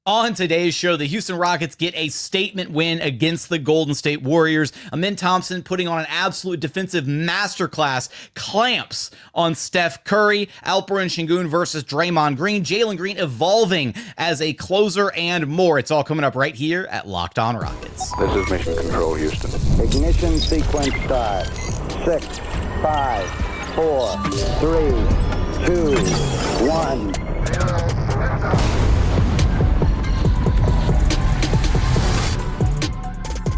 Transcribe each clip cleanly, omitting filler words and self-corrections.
On today's show, the Houston Rockets get a statement win against the Golden State Warriors. Ime Thompson putting on an absolute defensive masterclass, clamps on Steph Curry, Alperen Sengun versus Draymond Green, Jaylen Green evolving as a closer, and more. It's all coming up right here at Locked On Rockets. This is Mission Control, Houston. Ignition sequence start. 6, 5, 4, 3, 2, 1.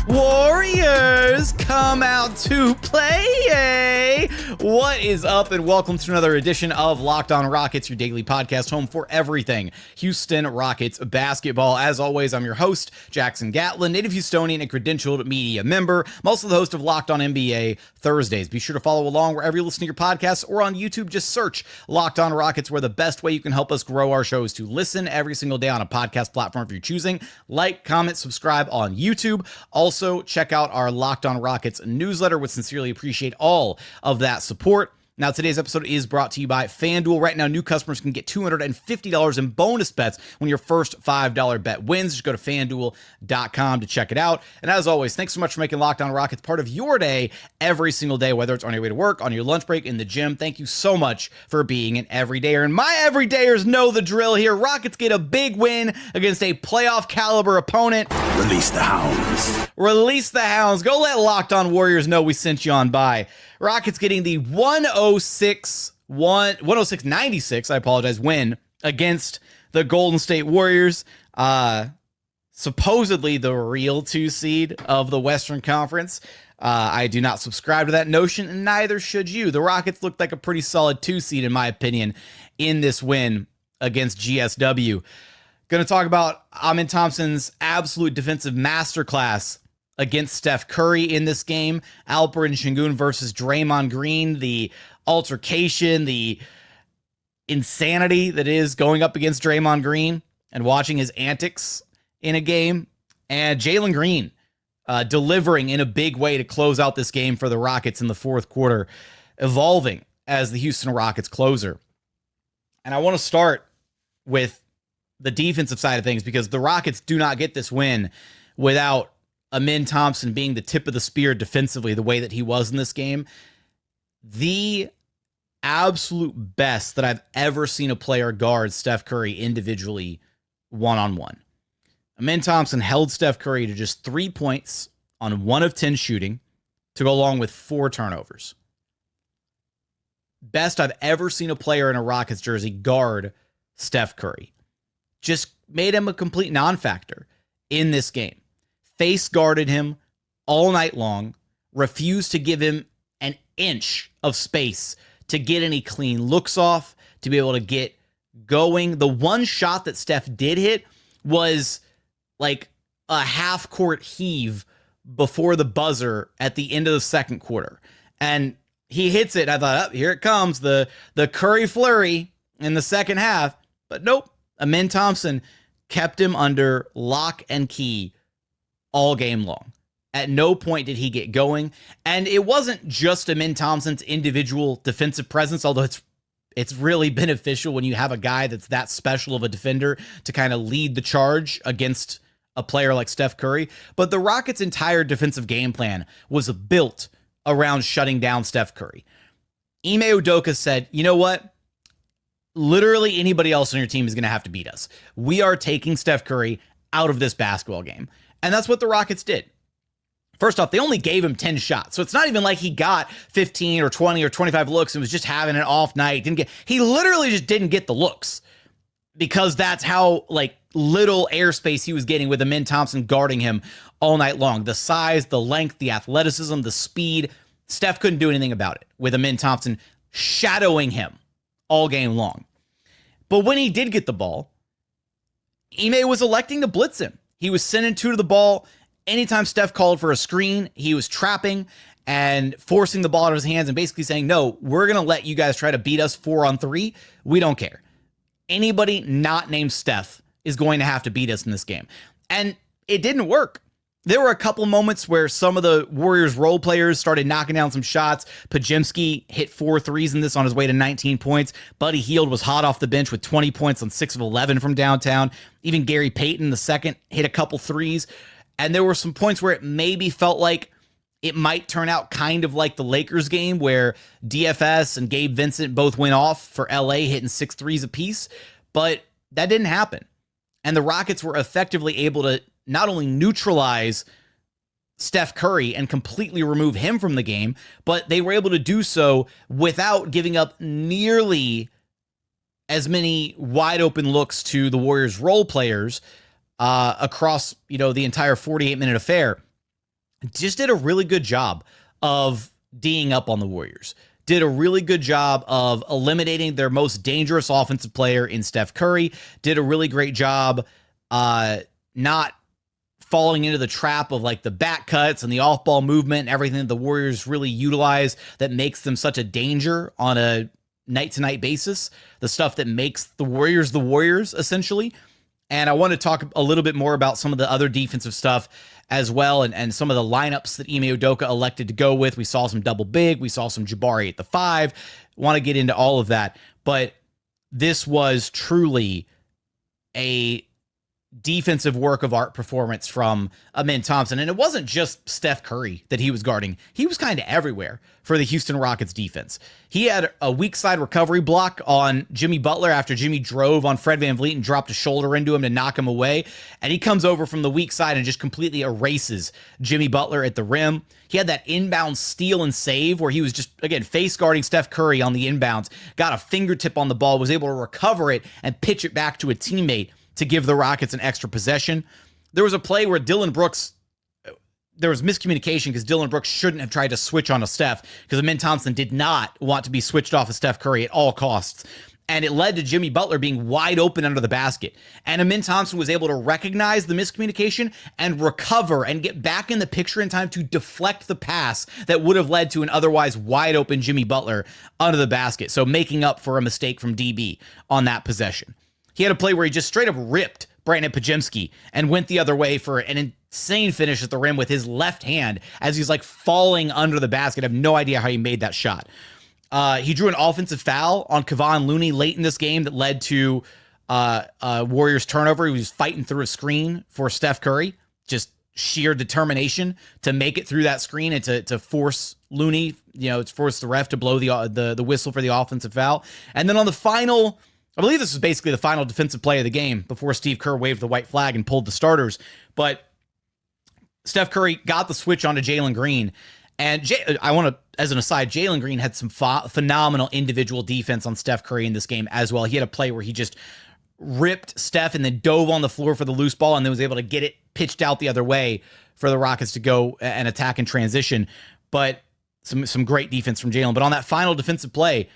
Warriors come out to play. What is up, and welcome to another edition of Locked On Rockets, your daily podcast home for everything Houston Rockets basketball. As always, I'm your host, Jackson Gatlin, native Houstonian and credentialed media member. I'm also the host of Locked On NBA Thursdays. Be sure to follow along wherever you listen to your podcasts, or on YouTube, just search Locked On Rockets, where the best way you can help us grow our show is to listen every single day on a podcast platform if you're choosing. Like, comment, subscribe on YouTube. Also, check out our Locked On Rockets newsletter. Would sincerely appreciate all of that support. Now, today's episode is brought to you by FanDuel. Right now, new customers can get $250 in bonus bets when your first $5 bet wins. Just go to FanDuel.com to check it out. And as always, thanks so much for making Locked On Rockets part of your day every single day, whether it's on your way to work, on your lunch break, in the gym. Thank you so much for being an everydayer. And my everydayers know the drill here. Rockets get a big win against a playoff caliber opponent. Release the hounds. Release the hounds. Go let Locked On Warriors know we sent you on by. Rockets getting the 106-96 win against the Golden State Warriors. Supposedly the real 2 seed of the Western Conference. I do not subscribe to that notion, and neither should you. The Rockets looked like a pretty solid 2 seed, in my opinion, in this win against GSW. Going to talk about Ime Thompson's absolute defensive masterclass against Steph Curry in this game, Alperen Sengun versus Draymond Green, the altercation, the insanity that is going up against Draymond Green and watching his antics in a game, and Jaylen Green delivering in a big way to close out this game for the Rockets in the fourth quarter, evolving as the Houston Rockets closer. And I want to start with the defensive side of things, because the Rockets do not get this win without Ime Thompson being the tip of the spear defensively the way that he was in this game. The absolute best that I've ever seen a player guard Steph Curry individually one-on-one. Ime Thompson held Steph Curry to just 3 points on 1 of 10 shooting to go along with 4 turnovers. Best I've ever seen a player in a Rockets jersey guard Steph Curry. Just made him a complete non-factor in this game. Face guarded him all night long, refused to give him an inch of space to get any clean looks off, to be able to get going. The one shot that Steph did hit was like a half-court heave before the buzzer at the end of the second quarter. And he hits it. I thought, oh, here it comes, the Curry flurry in the second half. But nope, Ime Thompson kept him under lock and key all game long. At no point did he get going. And it wasn't just Ime Thompson's individual defensive presence, although it's really beneficial when you have a guy that's that special of a defender to kind of lead the charge against a player like Steph Curry. But the Rockets' entire defensive game plan was built around shutting down Steph Curry. Ime Udoka said, you know what? Literally anybody else on your team is going to have to beat us. We are taking Steph Curry out of this basketball game. And that's what the Rockets did. First off, they only gave him 10 shots. So it's not even like he got 15 or 20 or 25 looks and was just having an off night. He literally just didn't get the looks, because that's how little airspace he was getting with Ime Thompson guarding him all night long. The size, the length, the athleticism, the speed. Steph couldn't do anything about it with Ime Thompson shadowing him all game long. But when he did get the ball, Ime was electing to blitz him. He was sending 2 to the ball. Anytime Steph called for a screen, he was trapping and forcing the ball out of his hands and basically saying, no, we're going to let you guys try to beat us 4-on-3. We don't care. Anybody not named Steph is going to have to beat us in this game. And it didn't work. There were a couple moments where some of the Warriors role players started knocking down some shots. Podziemski hit 4 threes in this on his way to 19 points. Buddy Hield was hot off the bench with 20 points on 6 of 11 from downtown. Even Gary Payton, the second, hit a couple threes. And there were some points where it maybe felt like it might turn out kind of like the Lakers game where DFS and Gabe Vincent both went off for LA, hitting 6 threes apiece. But that didn't happen. And the Rockets were effectively able to not only neutralize Steph Curry and completely remove him from the game, but they were able to do so without giving up nearly as many wide open looks to the Warriors role players across, the entire 48-minute affair. Just did a really good job of D'ing up on the Warriors. Did a really good job of eliminating their most dangerous offensive player in Steph Curry. Did a really great job not falling into the trap of like the back cuts and the off-ball movement and everything that the Warriors really utilize that makes them such a danger on a night-to-night basis. The stuff that makes the Warriors, essentially. And I want to talk a little bit more about some of the other defensive stuff as well, and some of the lineups that Ime Udoka elected to go with. We saw some double big. We saw some Jabari at the 5. Want to get into all of that. But this was truly a defensive work of art performance from Ime Thompson. And it wasn't just Steph Curry that he was guarding. He was kind of everywhere for the Houston Rockets defense. He had a weak side recovery block on Jimmy Butler after Jimmy drove on Fred VanVleet and dropped a shoulder into him to knock him away. And he comes over from the weak side and just completely erases Jimmy Butler at the rim. He had that inbound steal and save where he was just, again, face guarding Steph Curry on the inbounds, got a fingertip on the ball, was able to recover it and pitch it back to a teammate to give the Rockets an extra possession. There was a play where there was miscommunication because Dillon Brooks shouldn't have tried to switch on a Steph because Ime Thompson did not want to be switched off of Steph Curry at all costs. And it led to Jimmy Butler being wide open under the basket. And Ime Thompson was able to recognize the miscommunication and recover and get back in the picture in time to deflect the pass that would have led to an otherwise wide open Jimmy Butler under the basket. So making up for a mistake from DB on that possession. He had a play where he just straight up ripped Brandon Podziemski and went the other way for an insane finish at the rim with his left hand as he's like falling under the basket. I have no idea how he made that shot. He drew an offensive foul on Kevon Looney late in this game that led to Warriors turnover. He was fighting through a screen for Steph Curry. Just sheer determination to make it through that screen and to force Looney, to force the ref to blow the whistle for the offensive foul. And then on the final, I believe this was basically the final defensive play of the game before Steve Kerr waved the white flag and pulled the starters. But Steph Curry got the switch onto Jaylen Green. And I want to, as an aside, Jaylen Green had some phenomenal individual defense on Steph Curry in this game as well. He had a play where he just ripped Steph and then dove on the floor for the loose ball and then was able to get it pitched out the other way for the Rockets to go and attack in transition. But some great defense from Jalen. But on that final defensive play,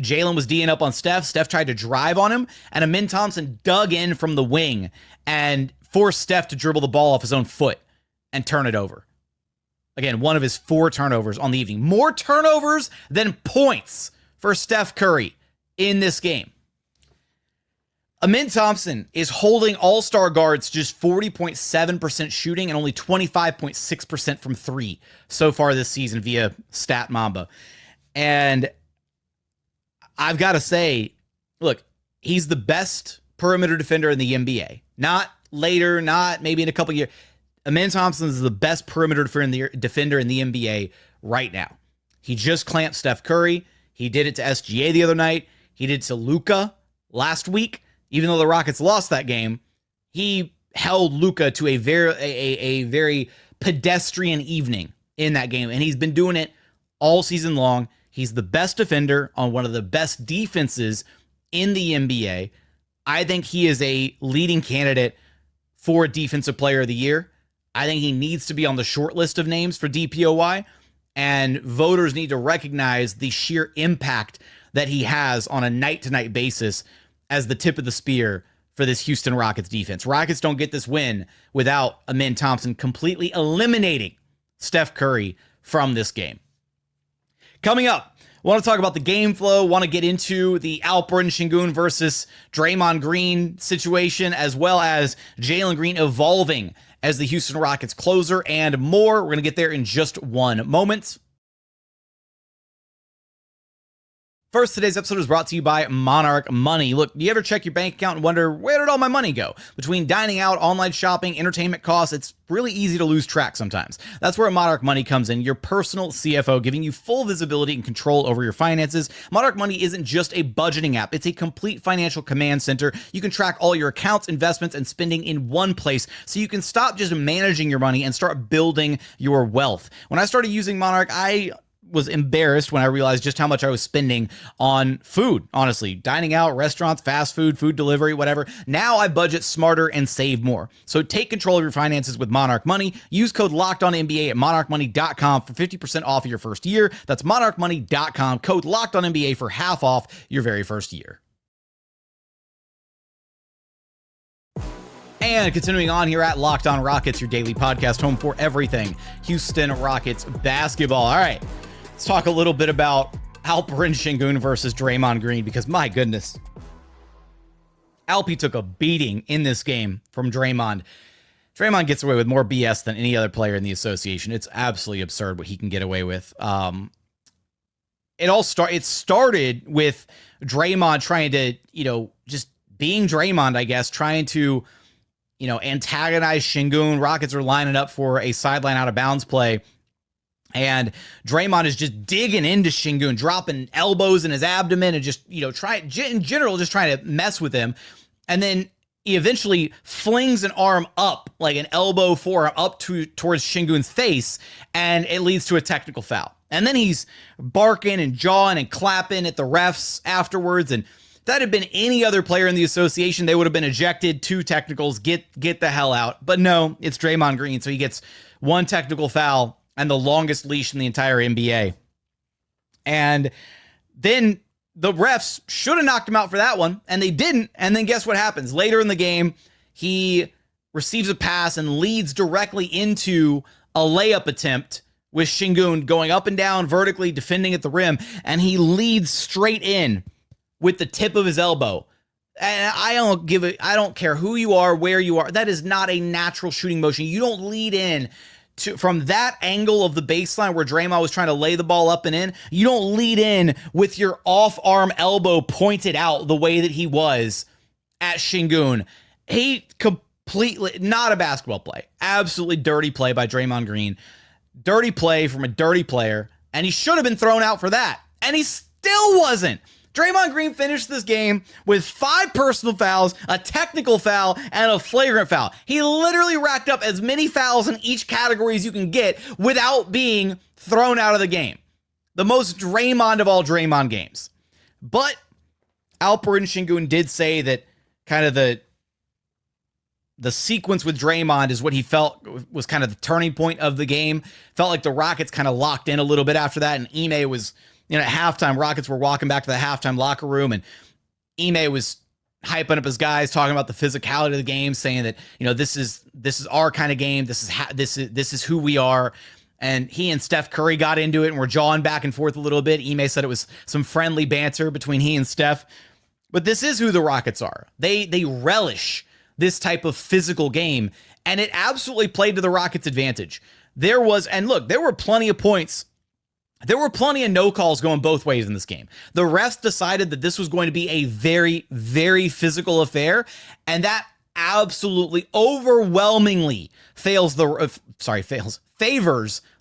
Jalen was D'ing up on Steph. Steph tried to drive on him, and Ime Thompson dug in from the wing and forced Steph to dribble the ball off his own foot and turn it over. Again, one of his 4 turnovers on the evening. More turnovers than points for Steph Curry in this game. Ime Thompson is holding all-star guards just 40.7% shooting and only 25.6% from 3 so far this season via Stat Mamba. And I've got to say, look, he's the best perimeter defender in the NBA. Not later, not maybe in a couple years. Ime Thompson is the best perimeter defender in the NBA right now. He just clamped Steph Curry. He did it to SGA the other night. He did it to Luka last week. Even though the Rockets lost that game, he held Luka to a very pedestrian evening in that game. And he's been doing it all season long. He's the best defender on one of the best defenses in the NBA. I think he is a leading candidate for Defensive Player of the Year. I think he needs to be on the short list of names for DPOY, and voters need to recognize the sheer impact that he has on a night-to-night basis as the tip of the spear for this Houston Rockets defense. Rockets don't get this win without Ime Thompson completely eliminating Steph Curry from this game. Coming up, Want to talk about the game flow, want to get into the Alperen Sengun versus Draymond Green situation, as well as Jaylen Green evolving as the Houston Rockets closer and more. We're going to get there in just one moment. First, today's episode is brought to you by Monarch Money. Look, do you ever check your bank account and wonder, where did all my money go? Between dining out, online shopping, entertainment costs, it's really easy to lose track sometimes. That's where Monarch Money comes in, your personal CFO, giving you full visibility and control over your finances. Monarch Money isn't just a budgeting app, it's a complete financial command center. You can track all your accounts, investments, and spending in one place, so you can stop just managing your money and start building your wealth. When I started using Monarch, I was embarrassed when I realized just how much I was spending on food, honestly. Dining out, restaurants, fast food, food delivery, whatever. Now I budget smarter and save more. So take control of your finances with Monarch Money. Use code LOCKEDONNBA at monarchmoney.com for 50% off of your first year. That's monarchmoney.com. Code LOCKEDONNBA for half off your very first year. And continuing on here at Locked On Rockets, your daily podcast home for everything Houston Rockets basketball. All right. Let's talk a little bit about Alperen Sengun versus Draymond Green, because my goodness, Alpy took a beating in this game from Draymond. Draymond gets away with more BS than any other player in the association. It's absolutely absurd what he can get away with. It started with Draymond trying to, just being Draymond, I guess, trying to, antagonize Sengun. Rockets are lining up for a sideline out of bounds play. And Draymond is just digging into Sengun, dropping elbows in his abdomen and just, trying to mess with him. And then he eventually flings an arm up, like an elbow forearm up towards Sengun's face, and it leads to a technical foul. And then he's barking and jawing and clapping at the refs afterwards. And if that had been any other player in the association, they would have been ejected, 2 technicals, get the hell out. But no, it's Draymond Green, so he gets 1 technical foul and the longest leash in the entire NBA. And then the refs should have knocked him out for that one, and they didn't. And then guess what happens? Later in the game, he receives a pass and leads directly into a layup attempt with Sengun going up and down vertically, defending at the rim, and he leads straight in with the tip of his elbow. And I don't care who you are, where you are. That is not a natural shooting motion. You don't lead in from that angle of the baseline where Draymond was trying to lay the ball up and in. You don't lead in with your off-arm elbow pointed out the way that he was at Sengun. He completely, not a basketball play. Absolutely dirty play by Draymond Green. Dirty play from a dirty player. And he should have been thrown out for that. And he still wasn't. Draymond Green finished this game with 5 personal fouls, a technical foul, and a flagrant foul. He literally racked up as many fouls in each category as you can get without being thrown out of the game. The most Draymond of all Draymond games. But Alperen Sengun did say that kind of the sequence with Draymond is what he felt was kind of the turning point of the game. Felt like the Rockets kind of locked in a little bit after that, and Ime was... at halftime, Rockets were walking back to the halftime locker room, and Ime was hyping up his guys, talking about the physicality of the game, saying that, this is our kind of game. This is who we are. And he and Steph Curry got into it and were jawing back and forth a little bit. Ime said it was some friendly banter between he and Steph. But this is who the Rockets are. They relish this type of physical game, and it absolutely played to the Rockets' advantage. There were plenty of points. There were plenty of no calls going both ways in this game. The refs decided that this was going to be a very, very physical affair, and that absolutely overwhelmingly favors the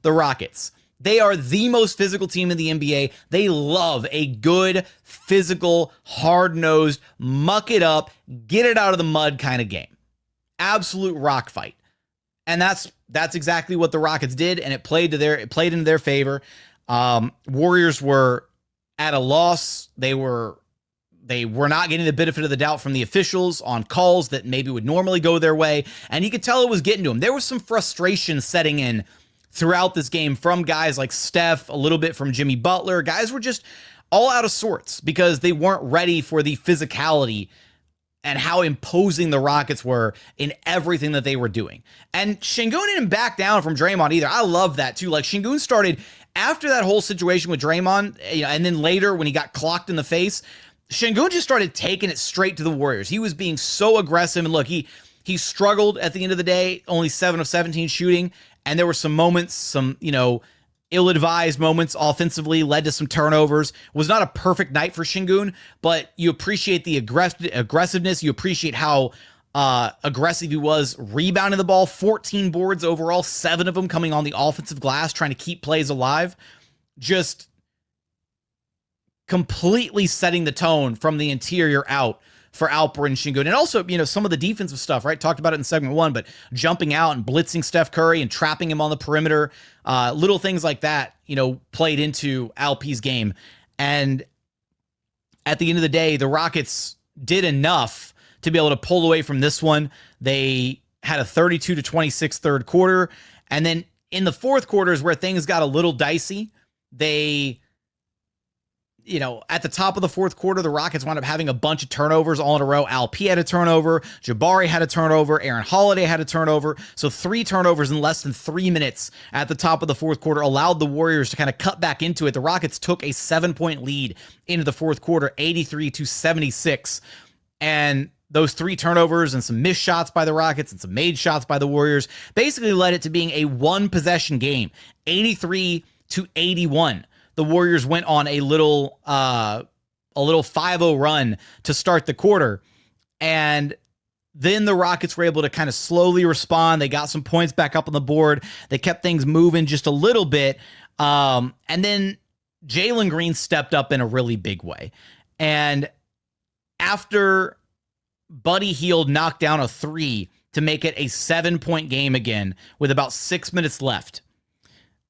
Rockets. They are the most physical team in the NBA. They love a good, physical, hard-nosed, muck it up, get it out of the mud kind of game. Absolute rock fight. And that's exactly what the Rockets did, and it played into their favor. Warriors were at a loss. They were not getting the benefit of the doubt from the officials on calls that maybe would normally go their way. And you could tell it was getting to them. There was some frustration setting in throughout this game from guys like Steph, a little bit from Jimmy Butler. Guys were just all out of sorts because they weren't ready for the physicality and how imposing the Rockets were in everything that they were doing. And Sengun didn't back down from Draymond either. I love that too. Like, Sengun started after that whole situation with Draymond, and then later when he got clocked in the face, Sengun just started taking it straight to the Warriors. He was being so aggressive, and look, he struggled at the end of the day, only 7 of 17 shooting, and there were some moments, some, ill-advised moments offensively, led to some turnovers. Was not a perfect night for Sengun, but you appreciate the aggressiveness. You appreciate how aggressive he was rebounding the ball. 14 boards overall, 7 of them coming on the offensive glass, trying to keep plays alive. Just completely setting the tone from the interior out for Alperen Sengun. And also, some of the defensive stuff, right? Talked about it in segment 1, but jumping out and blitzing Steph Curry and trapping him on the perimeter, little things like that, played into Alp's game. And at the end of the day, the Rockets did enough to be able to pull away from this one. They had a 32-26 third quarter. And then in the fourth quarter is where things got a little dicey. They, at the top of the fourth quarter, the Rockets wound up having a bunch of turnovers all in a row. Alp had a turnover. Jabari had a turnover. Aaron Holiday had a turnover. So 3 turnovers in less than 3 minutes at the top of the fourth quarter allowed the Warriors to kind of cut back into it. The Rockets took a 7-point lead into the fourth quarter, 83-76. And those 3 turnovers and some missed shots by the Rockets and some made shots by the Warriors basically led it to being a 1-possession game, 83-81. The Warriors went on a little 5-0 run to start the quarter. And then the Rockets were able to kind of slowly respond. They got some points back up on the board. They kept things moving just a little bit. And then Jaylen Green stepped up in a really big way. And after Buddy Hield knocked down a 3 to make it a 7-point game again with about 6 minutes left,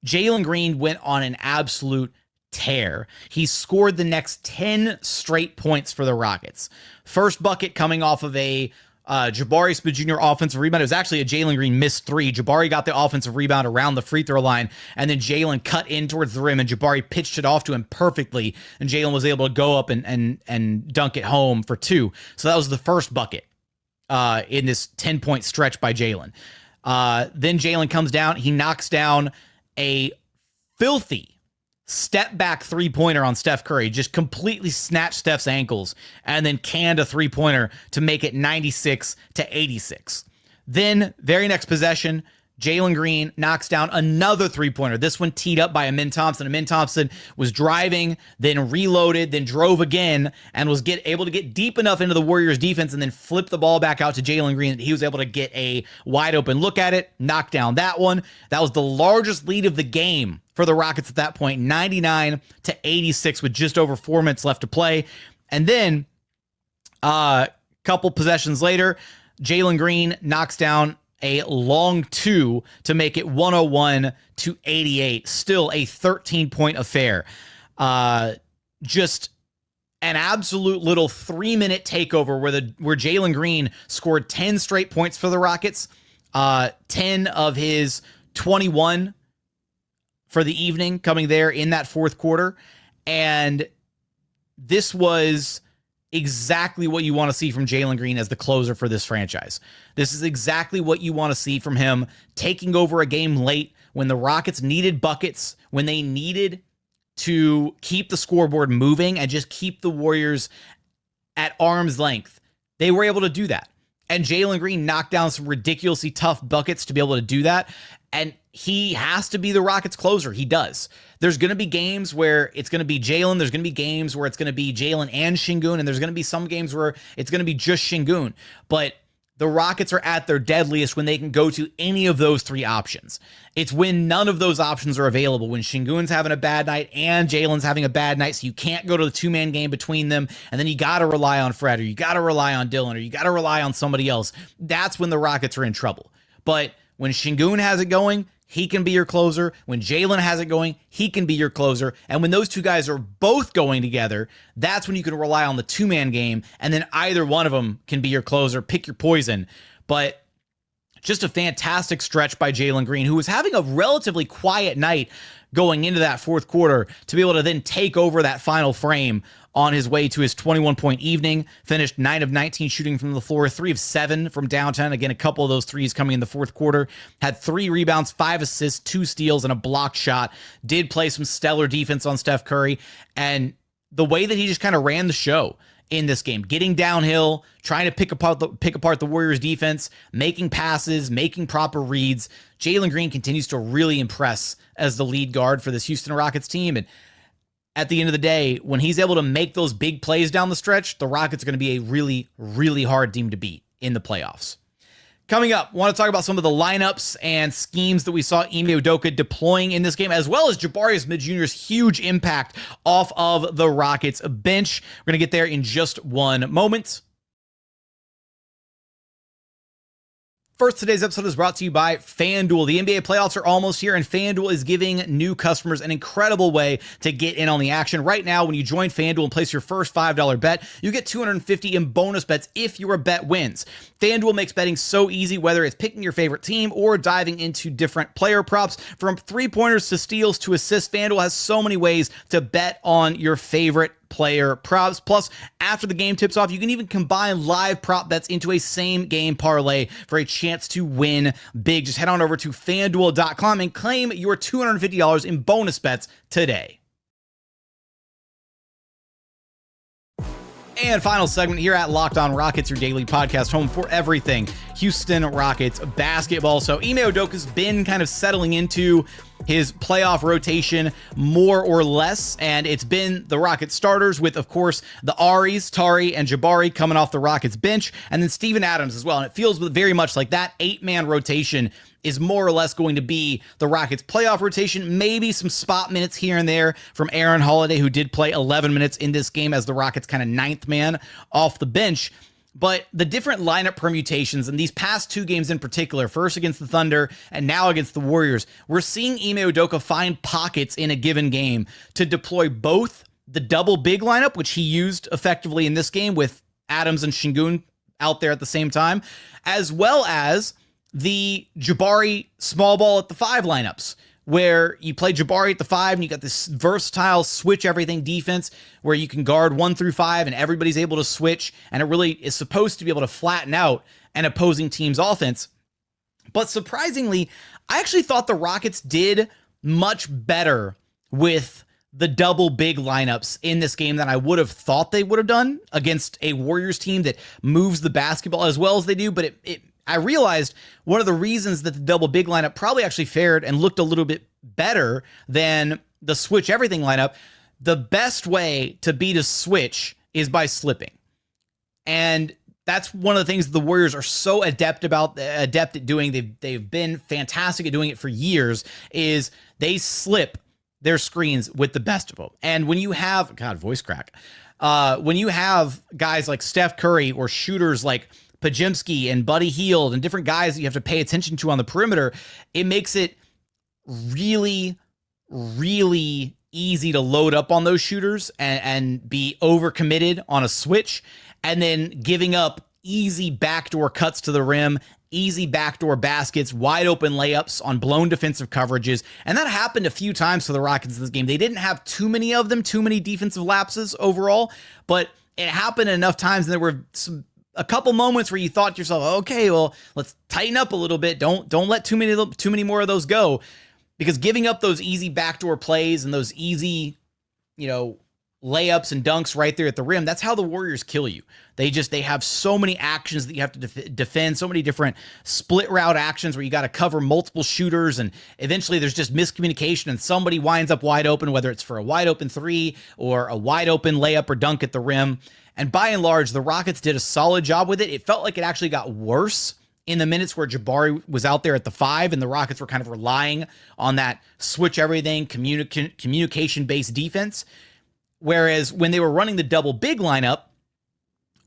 Jaylen Green went on an absolute tear. He scored the next 10 straight points for the Rockets. First bucket coming off of a Jabari Smith Jr. offensive rebound. It was actually a Jaylen Green missed 3. Jabari got the offensive rebound around the free throw line, and then Jaylen cut in towards the rim, and Jabari pitched it off to him perfectly, and Jaylen was able to go up and dunk it home for 2. So that was the first bucket in this 10-point stretch by Jaylen. Then Jaylen comes down. He knocks down a filthy step-back three-pointer on Steph Curry, just completely snatched Steph's ankles, and then canned a three-pointer to make it 96-86. Then, very next possession, Jalen Green knocks down another three-pointer. This one teed up by Ime Thompson. Ime Thompson was driving, then reloaded, then drove again, and was able to get deep enough into the Warriors' defense and then flip the ball back out to Jalen Green that he was able to get a wide-open look at it, knock down that one. That was the largest lead of the game for the Rockets at that point, 99-86 with just over 4 minutes left to play. And then a couple possessions later, Jalen Green knocks down a long 2 to make it 101-88. Still a 13-point affair. Just an absolute little 3-minute takeover where Jalen Green scored 10 straight points for the Rockets. 10 of his 21 for the evening coming there in that fourth quarter. And this was exactly what you want to see from Jalen Green as the closer for this franchise. This is exactly what you want to see from him, taking over a game late when the Rockets needed buckets, when they needed to keep the scoreboard moving and just keep the Warriors at arm's length. They were able to do that. And Jalen Green knocked down some ridiculously tough buckets to be able to do that. And he has to be the Rockets closer. He does. There's going to be games where it's going to be Jalen. There's going to be games where it's going to be Jalen and Sengun. And there's going to be some games where it's going to be just Sengun. But the Rockets are at their deadliest when they can go to any of those 3 options. It's when none of those options are available, when Sengun's having a bad night and Jalen's having a bad night, so you can't go to the 2-man game between them, and then you got to rely on Fred, or you got to rely on Dillon, or you got to rely on somebody else. That's when the Rockets are in trouble. But when Sengun has it going, he can be your closer. When Jalen has it going, he can be your closer. And when those 2 guys are both going together, that's when you can rely on the 2-man game, and then either one of them can be your closer. Pick your poison. But just a fantastic stretch by Jalen Green, who was having a relatively quiet night going into that fourth quarter, to be able to then take over that final frame on his way to his 21-point evening. Finished 9 of 19 shooting from the floor, 3 of 7 from downtown. Again, a couple of those threes coming in the fourth quarter. Had 3 rebounds, 5 assists, 2 steals, and a blocked shot. Did play some stellar defense on Steph Curry. And the way that he just kind of ran the show in this game, getting downhill, trying to pick apart the Warriors defense, making passes, making proper reads. Jaylen Green continues to really impress as the lead guard for this Houston Rockets team. And at the end of the day, when he's able to make those big plays down the stretch, the Rockets are going to be a really, really hard team to beat in the playoffs. Coming up, I want to talk about some of the lineups and schemes that we saw Ime Udoka deploying in this game, as well as Jabari Smith Jr.'s huge impact off of the Rockets bench. We're going to get there in just one moment. First, today's episode is brought to you by FanDuel. The NBA playoffs are almost here, and FanDuel is giving new customers an incredible way to get in on the action. Right now, when you join FanDuel and place your first $5 bet, you get $250 in bonus bets if your bet wins. FanDuel makes betting so easy, whether it's picking your favorite team or diving into different player props. From three-pointers to steals to assists, FanDuel has so many ways to bet on your favorite player props. Plus, after the game tips off, you can even combine live prop bets into a same game parlay for a chance to win big. Just head on over to FanDuel.com and claim your $250 in bonus bets today. And final segment here at Locked On Rockets, your daily podcast home for everything Houston Rockets basketball. So Ime Udoka's been kind of settling into his playoff rotation more or less, and it's been the Rockets starters with, of course, the Aries, Tari, and Jabari coming off the Rockets bench, and then Steven Adams as well. And it feels very much like that 8-man rotation is more or less going to be the Rockets playoff rotation. Maybe some spot minutes here and there from Aaron Holiday, who did play 11 minutes in this game as the Rockets kind of 9th man off the bench. But the different lineup permutations in these past 2 games in particular, first against the Thunder and now against the Warriors, we're seeing Ime Udoka find pockets in a given game to deploy both the double big lineup, which he used effectively in this game with Adams and Sengun out there at the same time, as well as the Jabari small ball at the 5 lineups, where you play Jabari at the 5 and you got this versatile switch everything defense where you can guard 1 through 5 and everybody's able to switch, and it really is supposed to be able to flatten out an opposing team's offense. But surprisingly, I actually thought the Rockets did much better with the double big lineups in this game than I would have thought they would have done against a Warriors team that moves the basketball as well as they do. But I realized one of the reasons that the double big lineup probably actually fared and looked a little bit better than the switch everything lineup. The best way to beat a switch is by slipping. And that's one of the things the Warriors are so adept at doing. They've been fantastic at doing it for years, is they slip their screens with the best of them. And when you have, voice crack. When you have guys like Steph Curry or shooters like Pajemski and Buddy Hield and different guys that you have to pay attention to on the perimeter, it makes it really, really easy to load up on those shooters and be overcommitted on a switch, and then giving up easy backdoor cuts to the rim, easy backdoor baskets, wide open layups on blown defensive coverages. And that happened a few times for the Rockets in this game. They didn't have too many of them, too many defensive lapses overall, but it happened enough times, and there were a couple moments where you thought to yourself, okay, well, let's tighten up a little bit. Don't let too many more of those go, because giving up those easy backdoor plays and those easy, layups and dunks right there at the rim, that's how the Warriors kill you. They have so many actions that you have to defend, so many different split route actions where you got to cover multiple shooters, and eventually there's just miscommunication and somebody winds up wide open, whether it's for a wide open 3 or a wide open layup or dunk at the rim. And by and large, the Rockets did a solid job with it. It felt like it actually got worse in the minutes where Jabari was out there at the 5 and the Rockets were kind of relying on that switch everything, communication-based defense. Whereas when they were running the double big lineup,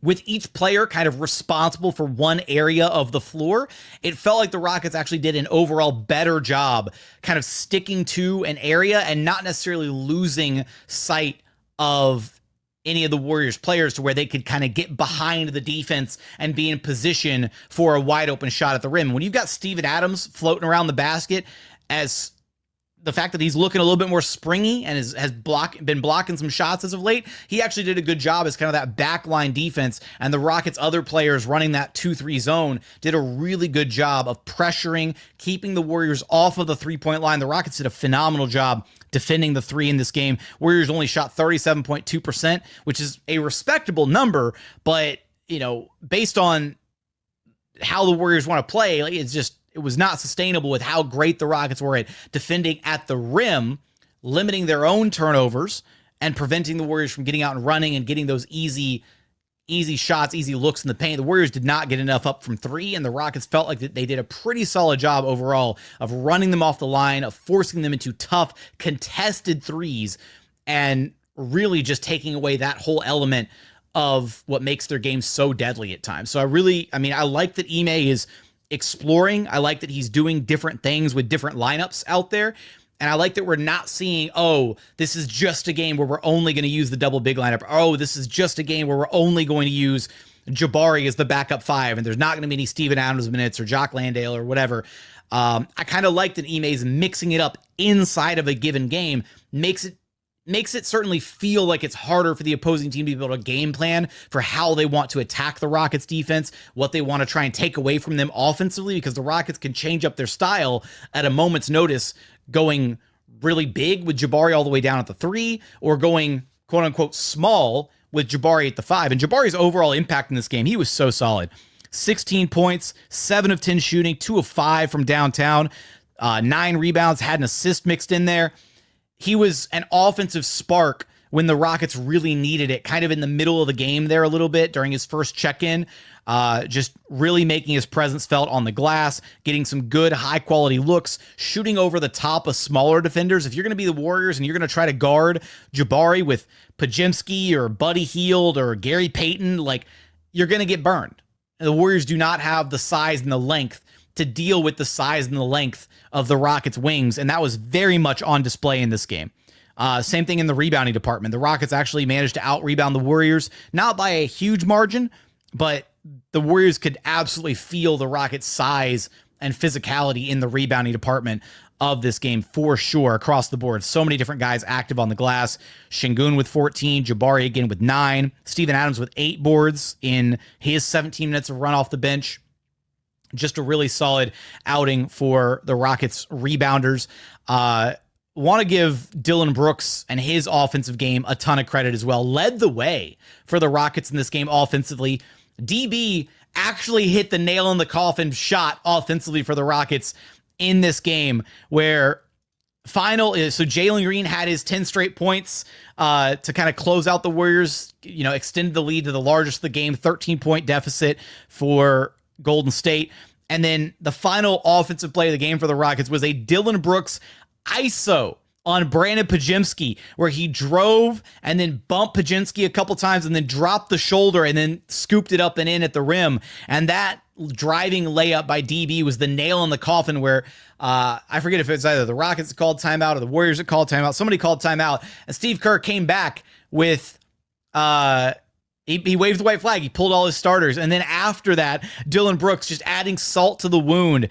with each player kind of responsible for one area of the floor, it felt like the Rockets actually did an overall better job kind of sticking to an area and not necessarily losing sight of any of the Warriors players to where they could kind of get behind the defense and be in position for a wide open shot at the rim. When you've got Steven Adams floating around the basket, as the fact that he's looking a little bit more springy and has been blocking some shots as of late, he actually did a good job as kind of that backline defense. And the Rockets' other players running that 2-3 zone did a really good job of pressuring, keeping the Warriors off of the three-point line. The Rockets did a phenomenal job defending the three in this game. Warriors only shot 37.2%, which is a respectable number, but, you know, based on how the Warriors want to play, like, it was not sustainable with how great the Rockets were at defending at the rim, limiting their own turnovers and preventing the Warriors from getting out and running and getting those easy shots, easy looks in the paint. The Warriors did not get enough up from three, and the Rockets felt like they did a pretty solid job overall of running them off the line, of forcing them into tough, contested threes, and really just taking away that whole element of what makes their game so deadly at times. So I like that Ime is exploring. I like that he's doing different things with different lineups out there. And I like that we're not seeing, oh, this is just a game where we're only going to use the double big lineup. Oh, this is just a game where we're only going to use Jabari as the backup five, and there's not going to be any Steven Adams minutes or Jock Landale or whatever. I kind of like that Ime's mixing it up inside of a given game, makes it certainly feel like it's harder for the opposing team to be able to game plan for how they want to attack the Rockets defense, what they want to try and take away from them offensively, because the Rockets can change up their style at a moment's notice, going really big with Jabari all the way down at the three, or going quote unquote small with Jabari at the five. And Jabari's overall impact in this game, he was so solid. 16 points, 7 of 10 shooting, 2 of 5 from downtown, 9 rebounds, had an assist mixed in there. He was an offensive spark when the Rockets really needed it, kind of in the middle of the game there a little bit during his first check-in, just really making his presence felt on the glass, getting some good high-quality looks, shooting over the top of smaller defenders. If you're going to be the Warriors and you're going to try to guard Jabari with Podziemski or Buddy Hield or Gary Payton, like, you're going to get burned. The Warriors do not have the size and the length to deal with the size and the length of the Rockets' wings, and that was very much on display in this game. Same thing in the rebounding department. The Rockets actually managed to out-rebound the Warriors, not by a huge margin, but the Warriors could absolutely feel the Rockets' size and physicality in the rebounding department of this game for sure across the board. So many different guys active on the glass. Sengun with 14, Jabari again with 9, Steven Adams with 8 boards in his 17 minutes of run off the bench. Just a really solid outing for the Rockets rebounders. Want to give Dillon Brooks and his offensive game a ton of credit as well. Led the way for the Rockets in this game offensively. DB actually hit the nail in the coffin shot offensively for the Rockets in this game, where so Jaylen Green had his 10 straight points to kind of close out the Warriors, extended the lead to the largest of the game, 13-point deficit for Golden State. And then the final offensive play of the game for the Rockets was a Dillon Brooks ISO on Brandon Podziemski, where he drove and then bumped Podziemski a couple times and then dropped the shoulder and then scooped it up and in at the rim. And that driving layup by DB was the nail in the coffin, where I forget if it's either the Rockets that called timeout or the Warriors that called timeout. Somebody called timeout, and Steve Kerr came back with he waved the white flag. He pulled all his starters. And then after that, Dillon Brooks, just adding salt to the wound,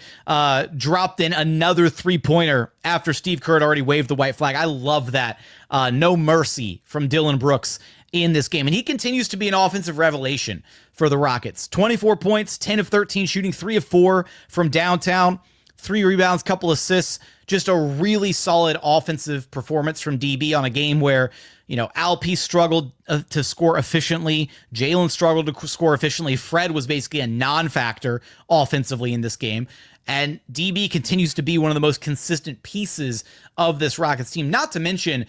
dropped in another three-pointer after Steve Kerr had already waved the white flag. I love that. No mercy from Dillon Brooks in this game. And he continues to be an offensive revelation for the Rockets. 24 points, 10 of 13 shooting, 3 of 4 from downtown, 3 rebounds, couple assists. Just a really solid offensive performance from DB on a game where, Alp struggled to score efficiently. Jalen struggled to score efficiently. Fred was basically a non-factor offensively in this game. And DB continues to be one of the most consistent pieces of this Rockets team, not to mention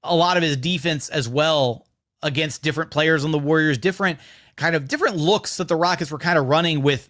a lot of his defense as well against different players on the Warriors, different looks that the Rockets were kind of running with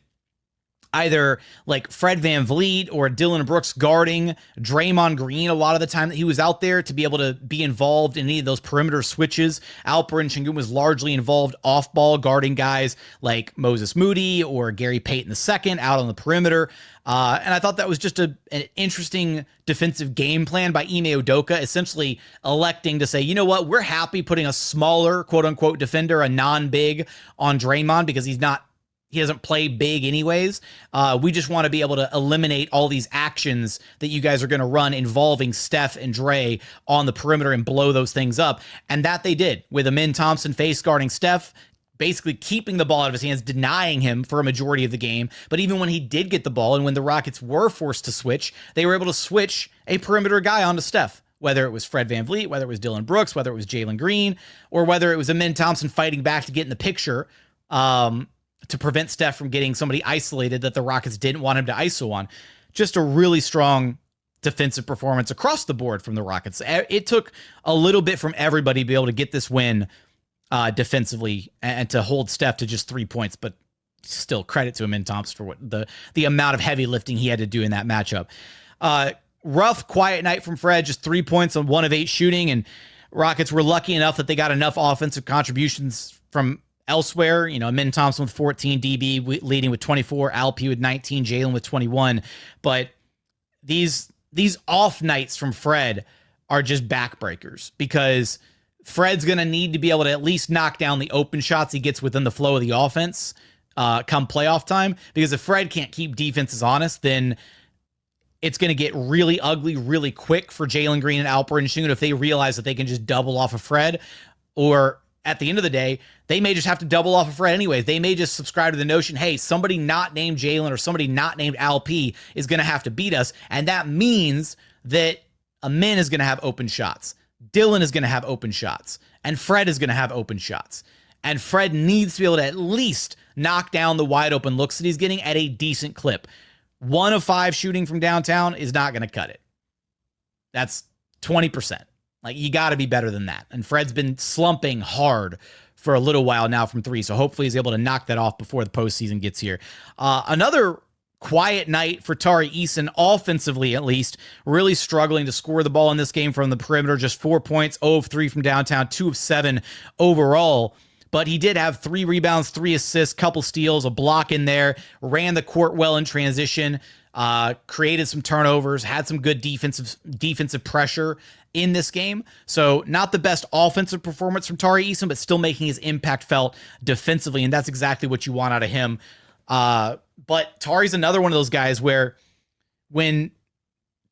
either like Fred VanVleet or Dillon Brooks guarding Draymond Green a lot of the time that he was out there to be able to be involved in any of those perimeter switches. Alperen Sengun was largely involved off ball guarding guys like Moses Moody or Gary Payton II out on the perimeter. And I thought that was just an interesting defensive game plan by Ime Udoka, essentially electing to say, you know what, we're happy putting a smaller quote unquote defender, a non-big, on Draymond because he's not he doesn't play big anyways. We just want to be able to eliminate all these actions that you guys are going to run involving Steph and Dre on the perimeter and blow those things up. And that they did with Ime Thompson face guarding Steph, basically keeping the ball out of his hands, denying him for a majority of the game. But even when he did get the ball and when the Rockets were forced to switch, they were able to switch a perimeter guy onto Steph, whether it was Fred VanVleet, whether it was Dillon Brooks, whether it was Jaylen Green, or whether it was Ime Thompson fighting back to get in the picture, to prevent Steph from getting somebody isolated that the Rockets didn't want him to ISO on. Just a really strong defensive performance across the board from the Rockets. It took a little bit from everybody to be able to get this win defensively and to hold Steph to just 3 points, but still credit to Ime Thompson for what the amount of heavy lifting he had to do in that matchup. Rough, quiet night from Fred, just 3 points on 1 of 8 shooting, and Rockets were lucky enough that they got enough offensive contributions from elsewhere. Ime Thompson with 14, DB leading with 24, Alp with 19, Jalen with 21. But these off nights from Fred are just backbreakers, because Fred's going to need to be able to at least knock down the open shots he gets within the flow of the offense come playoff time. Because if Fred can't keep defenses honest, then it's going to get really ugly really quick for Jalen Green and Alperen Sengun if they realize that they can just double off of Fred. Or at the end of the day, they may just have to double off of Fred anyways. They may just subscribe to the notion, hey, somebody not named Jalen or somebody not named Alp is going to have to beat us. And that means that Amin is going to have open shots. Dillon is going to have open shots. And Fred is going to have open shots. And Fred needs to be able to at least knock down the wide open looks that he's getting at a decent clip. 1 of 5 shooting from downtown is not going to cut it. That's 20%. Like, you got to be better than that. And Fred's been slumping hard for a little while now from 3, so hopefully he's able to knock that off before the postseason gets here. Another quiet night for Tari Eason, offensively at least, really struggling to score the ball in this game from the perimeter. Just 4 points, 0 of 3 from downtown, 2 of 7 overall. But he did have 3 rebounds, 3 assists, couple steals, a block in there, ran the court well in transition, created some turnovers, had some good defensive pressure in this game. So not the best offensive performance from Tari Eason, but still making his impact felt defensively, and that's exactly what you want out of him. But Tari's another one of those guys where when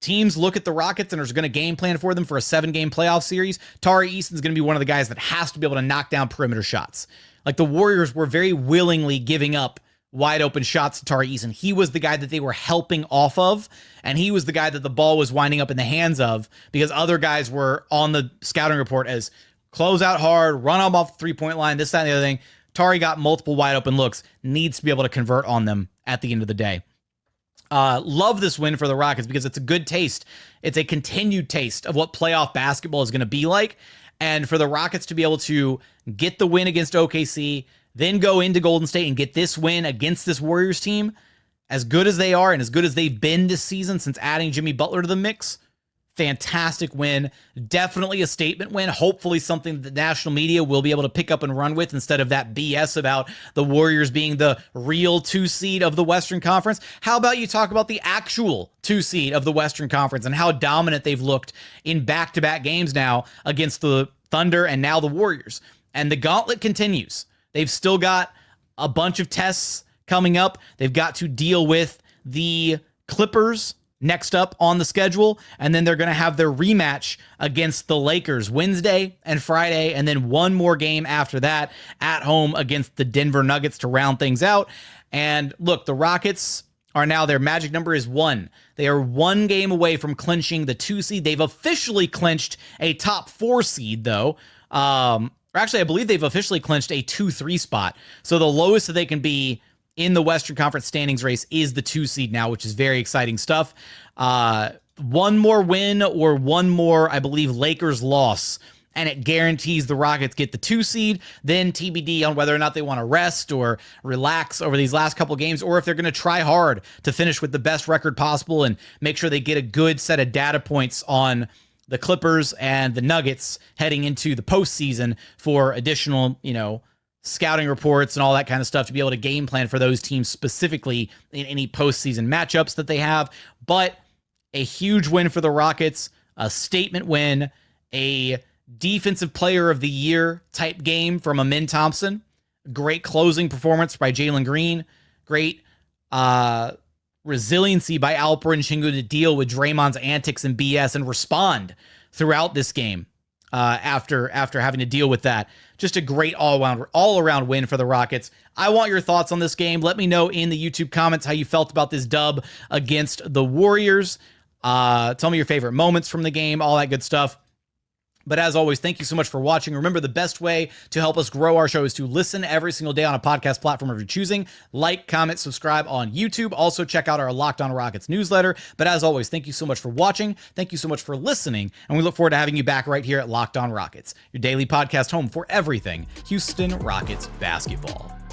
teams look at the Rockets and are going to game plan for them for a 7-game playoff series, Tari Eason's going to be one of the guys that has to be able to knock down perimeter shots. Like, the Warriors were very willingly giving up wide open shots to Tari Eason. He was the guy that they were helping off of, and he was the guy that the ball was winding up in the hands of, because other guys were on the scouting report as close out hard, run them off the 3-point line, this, that, and the other thing. Tari got multiple wide open looks, needs to be able to convert on them at the end of the day. Love this win for the Rockets because it's a good taste. It's a continued taste of what playoff basketball is going to be like. And for the Rockets to be able to get the win against OKC, then go into Golden State and get this win against this Warriors team, as good as they are and as good as they've been this season since adding Jimmy Butler to the mix, fantastic win. Definitely a statement win. Hopefully something that the national media will be able to pick up and run with instead of that BS about the Warriors being the real 2 seed of the Western Conference. How about you talk about the actual 2 seed of the Western Conference and how dominant they've looked in back-to-back games now against the Thunder and now the Warriors. And the gauntlet continues. They've still got a bunch of tests coming up. They've got to deal with the Clippers next up on the schedule, and then they're going to have their rematch against the Lakers Wednesday and Friday, and then one more game after that at home against the Denver Nuggets to round things out. And look, the Rockets are now, their magic number is 1. They are 1 game away from clinching the 2 seed. They've officially clinched a top 4 seed, though. Or actually, I believe they've officially clinched a 2-3 spot. So the lowest that they can be in the Western Conference standings race is the 2 seed now, which is very exciting stuff. One more win or one more, I believe, Lakers loss, and it guarantees the Rockets get the 2 seed. Then TBD on whether or not they want to rest or relax over these last couple games, or if they're going to try hard to finish with the best record possible and make sure they get a good set of data points on the Clippers and the Nuggets heading into the postseason for additional, scouting reports and all that kind of stuff to be able to game plan for those teams specifically in any postseason matchups that they have. But a huge win for the Rockets, a statement win, a defensive player of the year type game from Ime Thompson. Great closing performance by Jaylen Green. Great resiliency by Alperen Sengun to deal with Draymond's antics and BS and respond throughout this game after having to deal with that. Just a great all-around win for the Rockets. I want your thoughts on this game. Let me know in the YouTube comments how you felt about this dub against the Warriors. Tell me your favorite moments from the game, all that good stuff. But as always, thank you so much for watching. Remember, the best way to help us grow our show is to listen every single day on a podcast platform of your choosing. Like, comment, subscribe on YouTube. Also, check out our Locked On Rockets newsletter. But as always, thank you so much for watching. Thank you so much for listening. And we look forward to having you back right here at Locked On Rockets, your daily podcast home for everything Houston Rockets basketball.